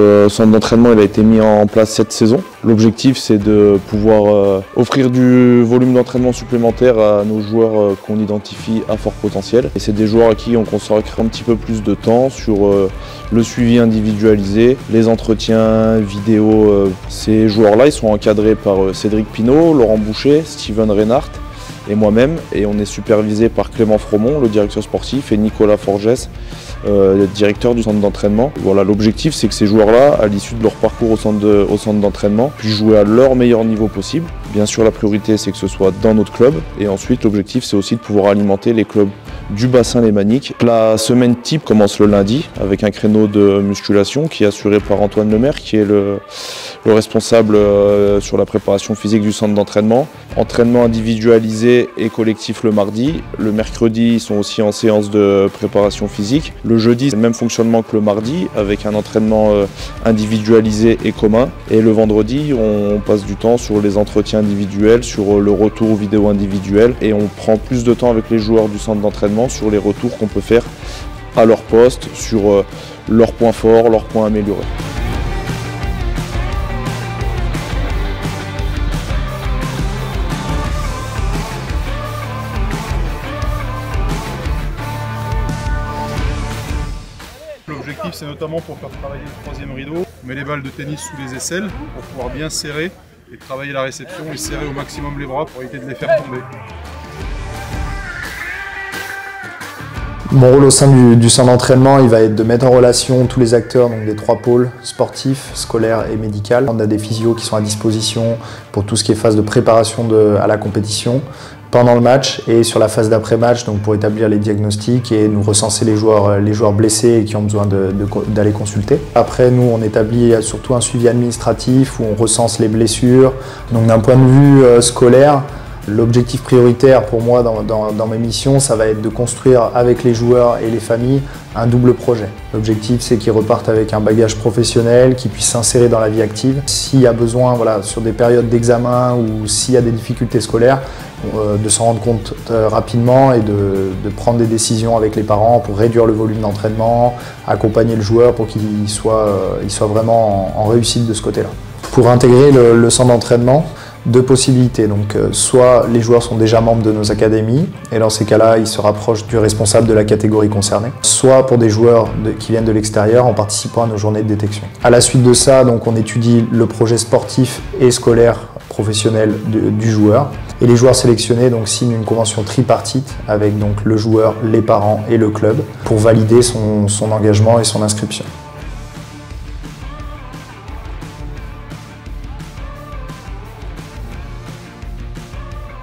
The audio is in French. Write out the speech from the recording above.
Le centre d'entraînement il a été mis en place cette saison. L'objectif c'est de pouvoir offrir du volume d'entraînement supplémentaire à nos joueurs qu'on identifie à fort potentiel. Et c'est des joueurs à qui on consacre un petit peu plus de temps sur le suivi individualisé, les entretiens vidéo. Ces joueurs-là ils sont encadrés par Cédric Pinault, Laurent Boucher, Steven Reinhardt et moi-même. Et on est supervisé par Clément Fromont, le directeur sportif, et Nicolas Forges, le directeur du centre d'entraînement. Voilà, l'objectif c'est que ces joueurs-là, à l'issue de leur parcours au centre d'entraînement, puissent jouer à leur meilleur niveau possible. Bien sûr la priorité c'est que ce soit dans notre club, et ensuite l'objectif c'est aussi de pouvoir alimenter les clubs du bassin lémanique. La semaine type commence le lundi avec un créneau de musculation qui est assuré par Antoine Lemaire, qui est le responsable sur la préparation physique du centre d'entraînement. Entraînement individualisé et collectif le mardi. Le mercredi, ils sont aussi en séance de préparation physique. Le jeudi, c'est le même fonctionnement que le mardi avec un entraînement individualisé et commun. Et le vendredi, on passe du temps sur les entretiens individuels, sur le retour vidéo individuel, et on prend plus de temps avec les joueurs du centre d'entraînement sur les retours qu'on peut faire à leur poste, sur leurs points forts, leurs points améliorés. L'objectif c'est notamment pour faire travailler le troisième rideau, on met les balles de tennis sous les aisselles pour pouvoir bien serrer et travailler la réception et serrer au maximum les bras pour éviter de les faire tomber. Mon rôle au sein du centre d'entraînement, il va être de mettre en relation tous les acteurs, donc des trois pôles, sportifs, scolaires et médical. On a des physios qui sont à disposition pour tout ce qui est phase de préparation à la compétition, pendant le match et sur la phase d'après-match, donc pour établir les diagnostics et nous recenser les joueurs blessés et qui ont besoin d'aller consulter. Après, nous, on établit surtout un suivi administratif où on recense les blessures. Donc d'un point de vue scolaire, l'objectif prioritaire pour moi dans mes missions, ça va être de construire avec les joueurs et les familles un double projet. L'objectif, c'est qu'ils repartent avec un bagage professionnel, qu'ils puissent s'insérer dans la vie active. S'il y a besoin, voilà, sur des périodes d'examen ou s'il y a des difficultés scolaires, de s'en rendre compte rapidement et de prendre des décisions avec les parents pour réduire le volume d'entraînement, accompagner le joueur pour qu'il soit vraiment en réussite de ce côté-là. Pour intégrer le centre d'entraînement, deux possibilités. Donc, soit les joueurs sont déjà membres de nos académies, et dans ces cas-là, ils se rapprochent du responsable de la catégorie concernée. Soit pour des joueurs qui viennent de l'extérieur en participant à nos journées de détection. À la suite de ça, donc, on étudie le projet sportif et scolaire professionnel du joueur. Et les joueurs sélectionnés donc, signent une convention tripartite avec donc, le joueur, les parents et le club pour valider son engagement et son inscription.